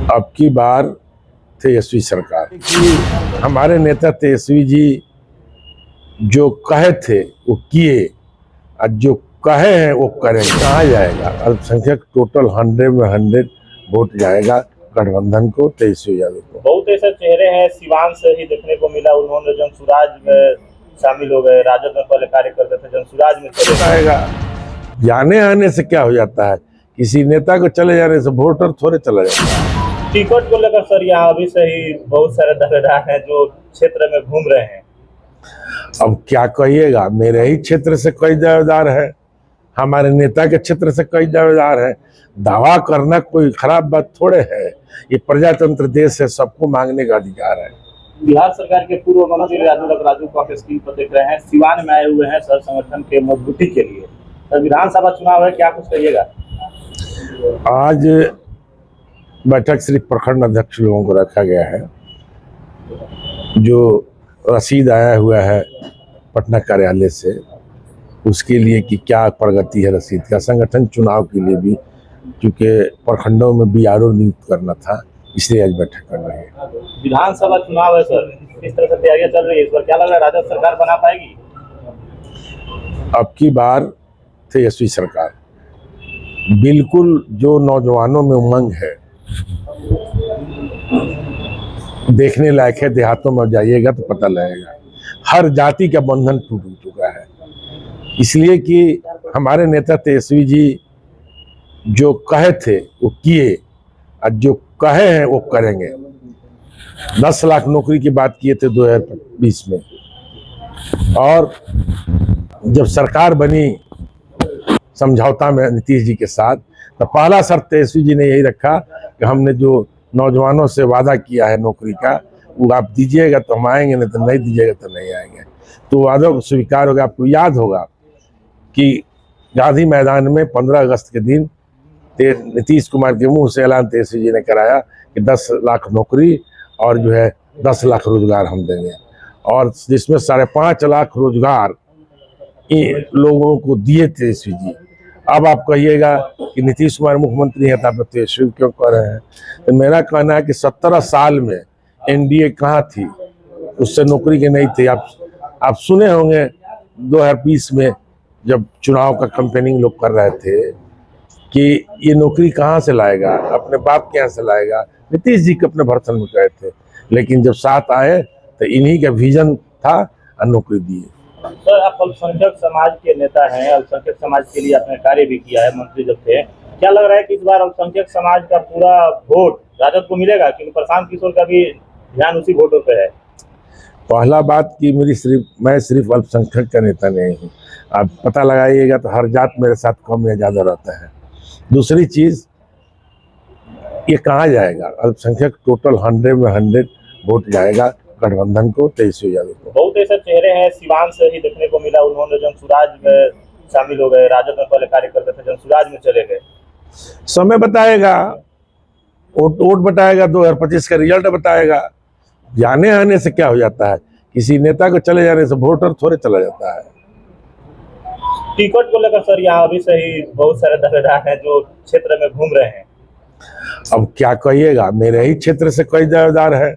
अब की बार तेजस्वी सरकार की हमारे नेता तेजस्वी जी जो कहे थे वो किए और जो कहे हैं वो करें। कहाँ जाएगा अल्पसंख्यक टोटल 100 में 100 वोट जाएगा गठबंधन को, तेजस्वी यादव को। बहुत ऐसे चेहरे हैं सिवान से ही देखने को मिला, उन्होंने जनसुराज में शामिल हो गए। राजद में पहले कार्य करते थे, जनसुराज में चले जाएगा। जाने आने से क्या हो जाता है, किसी नेता को चले जाने से वोटर थोड़े चला जाता है। टिकट को लेकर सर यहाँ अभी से ही बहुत सारे दावेदार हैं जो क्षेत्र में घूम रहे हैं। अब क्या कहिएगा, मेरे ही क्षेत्र से कई दावेदार है, हमारे नेता के क्षेत्र से कई दावेदार है। दावा करना कोई खराब बात थोड़े है, ये प्रजातंत्र देश है, सबको मांगने का अधिकार है। बिहार सरकार के पूर्व मंत्री राजू को आप स्क्रीन पर देख रहे हैं, सिवान में आए हुए हैं सर संगठन के मजबूती के लिए। सर विधानसभा चुनाव है, क्या कुछ कहिएगा? आज बैठक सिर्फ प्रखंड अध्यक्ष लोगों को रखा गया है। जो रसीद आया हुआ है पटना कार्यालय से, उसके लिए कि क्या प्रगति है रसीद का। संगठन चुनाव के लिए भी, क्योंकि प्रखंडों में बीआरओ नियुक्त करना था, इसलिए आज बैठक कर रहे हैं। विधानसभा चुनाव है सर, किस तरह से तैयारियां चल रही है इस बार? क्या लग रहा है राजद सरकार बना पाएगी? अब की बार तेजस्वी सरकार, बिल्कुल जो नौजवानों में उमंग है, देखने लायक है। देहातों में जाइएगा तो पता लगेगा, हर जाति का बंधन टूट चुका है। इसलिए कि हमारे नेता तेजस्वी जी जो कहे थे वो किए और जो कहे हैं वो करेंगे। 10 लाख नौकरी की बात किए थे 2020 में, और जब सरकार बनी समझौता में नीतीश जी के साथ, तो पहला शर्त तेजस्वी जी ने यही रखा कि हमने जो नौजवानों से वादा किया है नौकरी का, वो आप दीजिएगा तो हम आएंगे, नहीं तो नहीं दीजिएगा तो नहीं आएंगे। तो वादा को स्वीकार होगा। आपको याद होगा कि गांधी मैदान में 15 अगस्त के दिन नीतीश कुमार के मुंह से ऐलान तेजस्वी जी ने कराया कि 10 लाख नौकरी और जो है 10 लाख रोजगार हम देंगे, और जिसमें 5.5 लाख रोजगार लोगों को दिए तेजस्वी जी। अब आप कहिएगा कि नीतीश कुमार मुख्यमंत्री है तो आप तेजस्वी क्यों कर रहे हैं? तो मेरा कहना है कि 17 साल में एनडीए कहाँ थी, उससे नौकरी के नहीं थे। आप सुने होंगे 2020 में जब चुनाव का कैंपेनिंग लोग कर रहे थे कि ये नौकरी कहाँ से लाएगा, अपने बाप के यहाँ से लाएगा। नीतीश जी के अपने भर्सन में गए थे, लेकिन जब साथ आए तो इन्हीं का विजन था और नौकरी दिए। सर आप अल्पसंख्यक समाज के नेता हैं, अल्पसंख्यक समाज के लिए आपने कार्य भी किया है मंत्री जब थे। क्या लग रहा है कि इस बार अल्पसंख्यक समाज का पूरा वोट राजद को मिलेगा, क्योंकि प्रशांत किशोर का भी ध्यान उसी वोटों पे है? पहला बात कि मैं सिर्फ अल्पसंख्यक का नेता नहीं हूँ। आप पता लगाइएगा तो हर जात मेरे साथ कम या ज़्यादा रहता है। दूसरी चीज़, ये कहाँ जाएगा अल्पसंख्यक टोटल 100 में 100 वोट जाएगा गठबंधन को, तेजस्वी यादव को। बहुत ऐसे चेहरे हैं सिवान से ही देखने को मिला, उन्होंने जनसुराज में शामिल हो गए। राजद में पहले कार्य करते थे, जनसुराज में चले गए। समय बताएगा, वोट बताएगा, 2025 का रिजल्ट बताएगा। जाने आने से क्या हो जाता है, किसी नेता को चले जाने से वोटर थोड़े चला जाता है। टिकट को लेकर सर यहाँ अभी से ही बहुत सारे दावेदार हैं जो क्षेत्र में घूम रहे हैं। अब क्या कहिएगा, मेरे ही क्षेत्र से कई दावेदार है,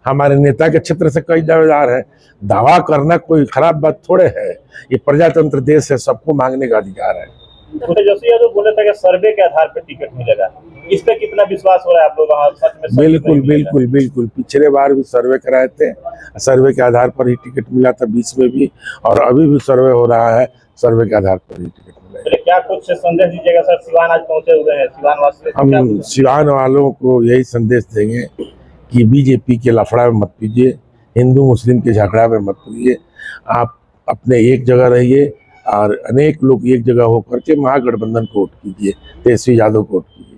हमारे नेता के क्षेत्र से कई दावेदार है। दावा करना कोई खराब बात थोड़े है, ये प्रजातंत्र देश है, सबको मांगने का अधिकार है। तेजस्वी यादव बोले थे कि सर्वे के आधार पर टिकट मिलेगा, इस पे कितना विश्वास हो रहा है आप लोग? सच में बिल्कुल बिल्कुल बिल्कुल, पिछले बार भी सर्वे कराए थे, सर्वे के आधार पर ही टिकट मिला था 20 में भी, और अभी भी सर्वे हो रहा है, सर्वे के आधार पर ही टिकट मिलेगा। क्या कुछ संदेश दीजिएगा सर? सिवान आज पहुंचे हुए हैं, सिवान वासी हम सिवान वालों को यही संदेश देंगे कि बीजेपी के लफड़ा में मत पीजिए, हिंदू मुस्लिम के झगड़ा में मत पीजिए। आप अपने एक जगह रहिए और अनेक लोग एक जगह होकर के महागठबंधन को वोट कीजिए, तेजस्वी यादव को वोट कीजिए।